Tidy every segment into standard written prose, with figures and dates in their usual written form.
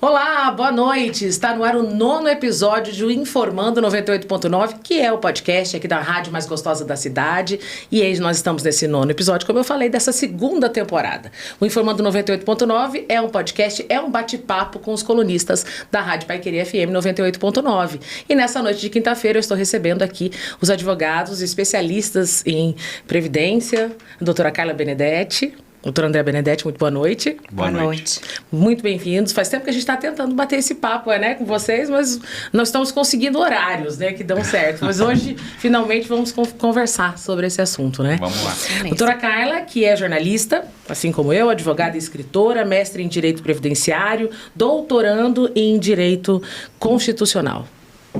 Olá, boa noite. Está no ar o 9º episódio de Informando 98.9, que é o podcast aqui da rádio mais gostosa da cidade. E aí nós estamos nesse 9º episódio, como eu falei, dessa segunda temporada. O Informando 98.9 é um podcast, é um bate-papo com os colunistas da Rádio Paiquerê FM 98.9. E nessa noite de quinta-feira eu estou recebendo aqui os advogados especialistas em previdência, a doutora Carla Benedetti. Doutor André Benedetti, muito boa noite. Boa noite. Muito bem-vindos. Faz tempo que a gente está tentando bater esse papo, né, com vocês, mas nós estamos conseguindo horários, né, que dão certo. Mas hoje, finalmente, vamos conversar sobre esse assunto, né? Vamos lá. Doutora Carla, que é jornalista, assim como eu, advogada e escritora, mestre em Direito Previdenciário, doutorando em Direito Constitucional.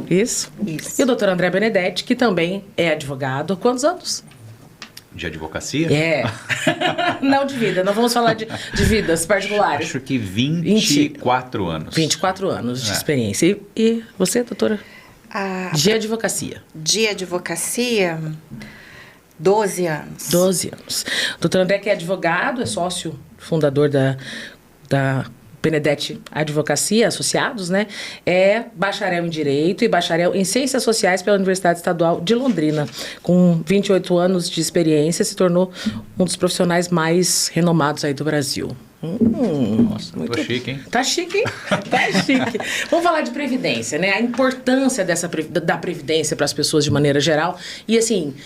Isso? Isso. E o doutor André Benedetti, que também é advogado. Há quantos anos? De advocacia? É. Não de vida, não vamos falar de vidas particulares. Acho que 24 anos. 24 anos de experiência. E você, doutora? De advocacia? De advocacia, 12 anos. 12 anos. Doutor André, que é advogado, é sócio fundador da Benedetti Advocacia, associados, né? É bacharel em Direito e bacharel em Ciências Sociais pela Universidade Estadual de Londrina. Com 28 anos de experiência, se tornou um dos profissionais mais renomados aí do Brasil. Nossa, muito tô chique, hein? Tá chique, hein? Tá chique. Vamos falar de previdência, né? A importância da previdência para as pessoas de maneira geral. E, assim,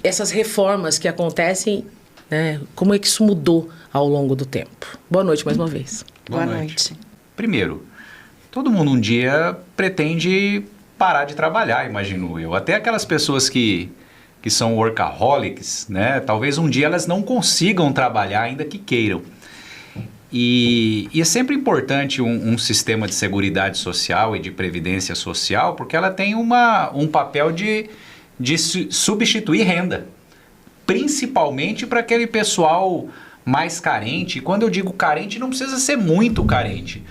essas reformas que acontecem, né? Como é que isso mudou ao longo do tempo? Boa noite mais uma vez. Boa noite. Primeiro, todo mundo um dia pretende parar de trabalhar, imagino eu. Até aquelas pessoas que são workaholics, né? Talvez um dia elas não consigam trabalhar, ainda que queiram. E é sempre importante um sistema de seguridade social e de previdência social, porque ela tem um papel de substituir renda. Principalmente para aquele pessoal mais carente. E quando eu digo carente, não precisa ser muito carente.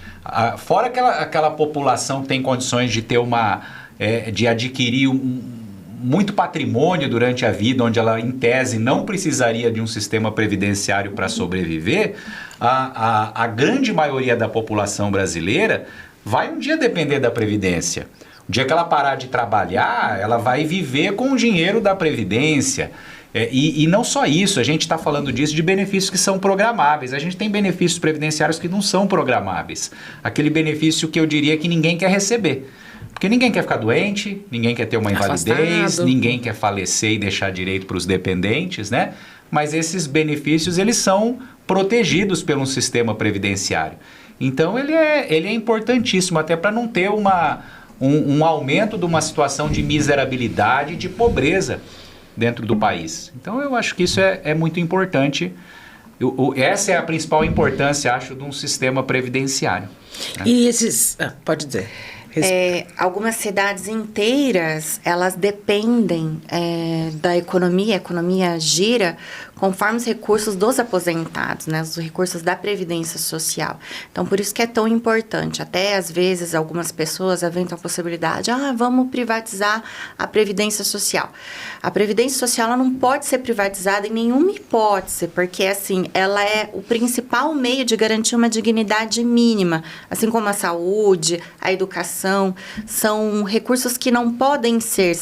Fora aquela população que tem condições de ter de adquirir muito patrimônio durante a vida, onde ela, em tese, não precisaria de um sistema previdenciário para sobreviver, a grande maioria da população brasileira vai um dia depender da Previdência. O dia que ela parar de trabalhar, ela vai viver com o dinheiro da Previdência. E não só isso, a gente está falando disso de benefícios que são programáveis. A gente tem benefícios previdenciários que não são programáveis. Aquele benefício que eu diria que ninguém quer receber. Porque ninguém quer ficar doente, ninguém quer ter uma invalidez, ninguém quer falecer e deixar direito para os dependentes, né? Mas esses benefícios, eles são protegidos pelo sistema previdenciário. Então, ele é importantíssimo, até para não ter um aumento de uma situação de miserabilidade, de pobreza dentro do país. Então, eu acho que isso é muito importante. Essa é a principal importância, acho, de um sistema previdenciário. Né? E esses... pode dizer. Algumas cidades inteiras, elas dependem da economia. A economia gira conforme os recursos dos aposentados, né? Os recursos da Previdência Social. Então, por isso que é tão importante. Até, às vezes, algumas pessoas aventam a possibilidade, vamos privatizar a Previdência Social. A Previdência Social ela não pode ser privatizada em nenhuma hipótese, porque, assim, ela é o principal meio de garantir uma dignidade mínima, assim como a saúde, a educação, são recursos que não podem ser,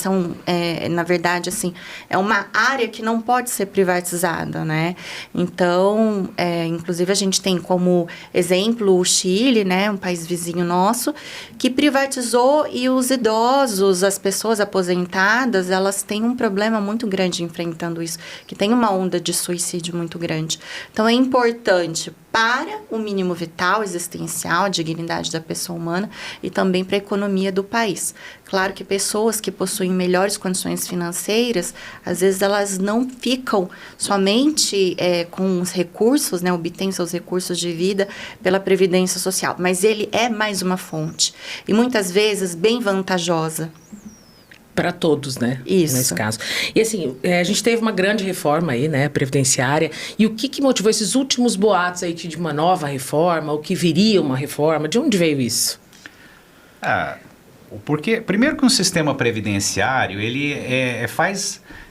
na verdade, assim, é uma área que não pode ser privatizada, né? Então, inclusive a gente tem como exemplo o Chile, né? Um país vizinho nosso, que privatizou e os idosos, as pessoas aposentadas, elas têm um problema muito grande enfrentando isso, que tem uma onda de suicídio muito grande. Então, é importante para o mínimo vital, existencial, a dignidade da pessoa humana e também para a economia do país. Claro que pessoas que possuem melhores condições financeiras, às vezes elas não ficam somente com os recursos, né, obtêm seus recursos de vida pela Previdência Social, mas ele é mais uma fonte e muitas vezes bem vantajosa. Para todos, né? Isso. Nesse caso. E assim, a gente teve uma grande reforma aí, né? Previdenciária. E o que motivou esses últimos boatos aí de uma nova reforma, ou que viria uma reforma? De onde veio isso? Porque, primeiro que um sistema previdenciário, ele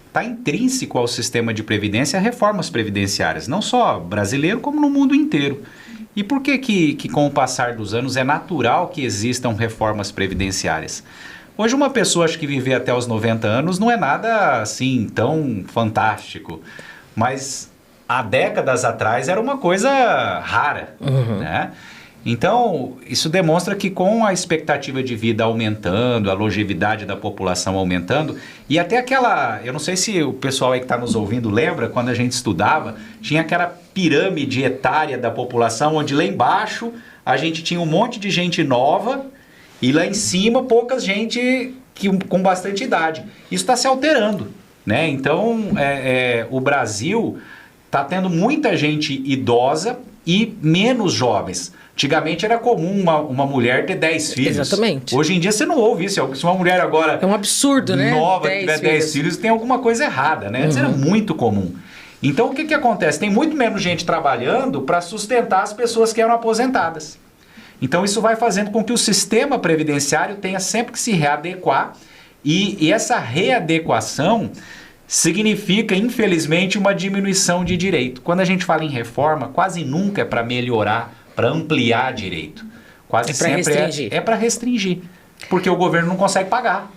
está intrínseco ao sistema de previdência reformas previdenciárias, não só brasileiro, como no mundo inteiro. E por que com o passar dos anos é natural que existam reformas previdenciárias? Hoje uma pessoa acho que viver até os 90 anos não é nada assim tão fantástico, mas há décadas atrás era uma coisa rara, né? Então, isso demonstra que com a expectativa de vida aumentando, a longevidade da população aumentando, e até aquela, eu não sei se o pessoal aí que está nos ouvindo lembra, quando a gente estudava, tinha aquela pirâmide etária da população, onde lá embaixo a gente tinha um monte de gente nova e lá em cima pouca gente com bastante idade. Isso está se alterando, né? Então, o Brasil está tendo muita gente idosa e menos jovens. Antigamente era comum uma mulher ter 10 filhos. Exatamente. Hoje em dia você não ouve isso. Se uma mulher agora é um absurdo, né? Nova tiver 10 filhos, tem alguma coisa errada, né? Antes era muito comum. Então o que acontece? Tem muito menos gente trabalhando para sustentar as pessoas que eram aposentadas. Então isso vai fazendo com que o sistema previdenciário tenha sempre que se readequar e essa readequação significa, infelizmente, uma diminuição de direito. Quando a gente fala em reforma, quase nunca é para melhorar, para ampliar direito. Quase sempre é para restringir, porque o governo não consegue pagar,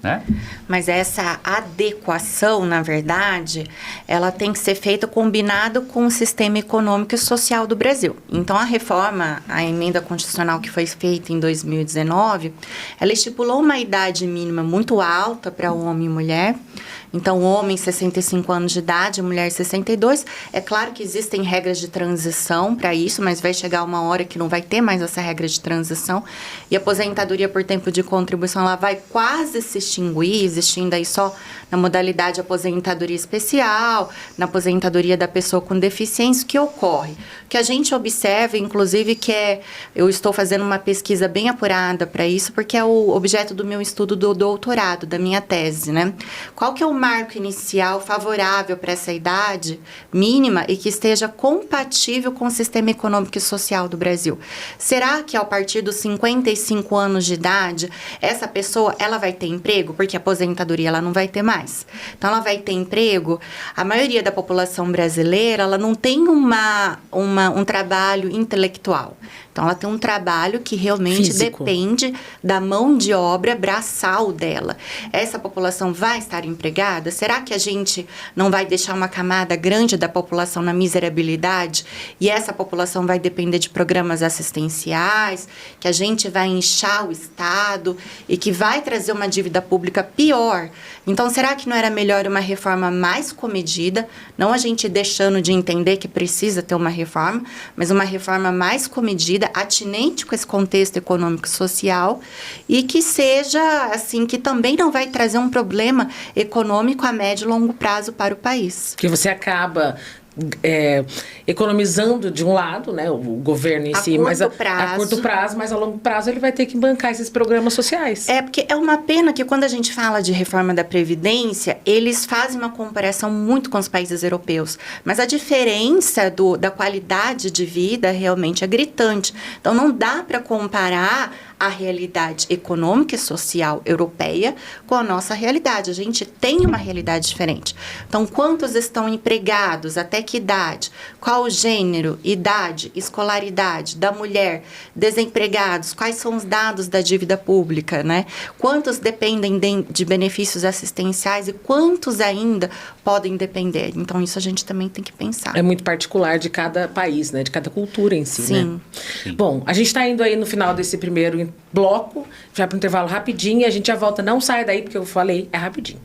né? Mas essa adequação, na verdade, ela tem que ser feita combinado com o sistema econômico e social do Brasil. Então, a reforma, a emenda constitucional que foi feita em 2019, ela estipulou uma idade mínima muito alta para homem e mulher. Então, homem 65 anos de idade, mulher 62. É claro que existem regras de transição para isso, mas vai chegar uma hora que não vai ter mais essa regra de transição. E a aposentadoria por tempo de contribuição, ela vai quase se extinguir, existindo aí só na modalidade aposentadoria especial, na aposentadoria da pessoa com deficiência. O que ocorre? O que a gente observa, inclusive, eu estou fazendo uma pesquisa bem apurada para isso, porque é o objeto do meu estudo do doutorado, da minha tese, né? Qual que é o marco inicial favorável para essa idade mínima e que esteja compatível com o sistema econômico e social do Brasil? Será que, a partir dos 55 anos de idade, essa pessoa ela vai ter emprego? Porque a aposentadoria ela não vai ter mais. Então, ela vai ter emprego. A maioria da população brasileira ela não tem um trabalho intelectual. Então, ela tem um trabalho que realmente físico. Depende da mão de obra braçal dela. Essa população vai estar empregada? Será que a gente não vai deixar uma camada grande da população na miserabilidade? E essa população vai depender de programas assistenciais, que a gente vai inchar o Estado e que vai trazer uma dívida pública pior? Então, será que não era melhor uma reforma mais comedida? Não a gente deixando de entender que precisa ter uma reforma, mas uma reforma mais comedida, atinente com esse contexto econômico e social e que seja, assim, que também não vai trazer um problema econômico a médio e longo prazo para o país. Que você acaba economizando de um lado, né, o governo em si, mas a curto prazo, mas a longo prazo ele vai ter que bancar esses programas sociais. Porque é uma pena que quando a gente fala de reforma da Previdência, eles fazem uma comparação muito com os países europeus, mas a diferença da qualidade de vida realmente é gritante. Então, não dá para comparar a realidade econômica e social europeia com a nossa realidade. A gente tem uma realidade diferente. Então, quantos estão empregados? Até que idade? Qual o gênero, idade, escolaridade da mulher? Desempregados? Quais são os dados da dívida pública, né? Quantos dependem de benefícios assistenciais e quantos ainda podem depender? Então, isso a gente também tem que pensar. É muito particular de cada país, né? De cada cultura em si, Sim. né? Sim. Bom, a gente está indo aí no final desse primeiro bloco, já para um intervalo rapidinho, e a gente já volta. Não saia daí, porque eu falei, é rapidinho.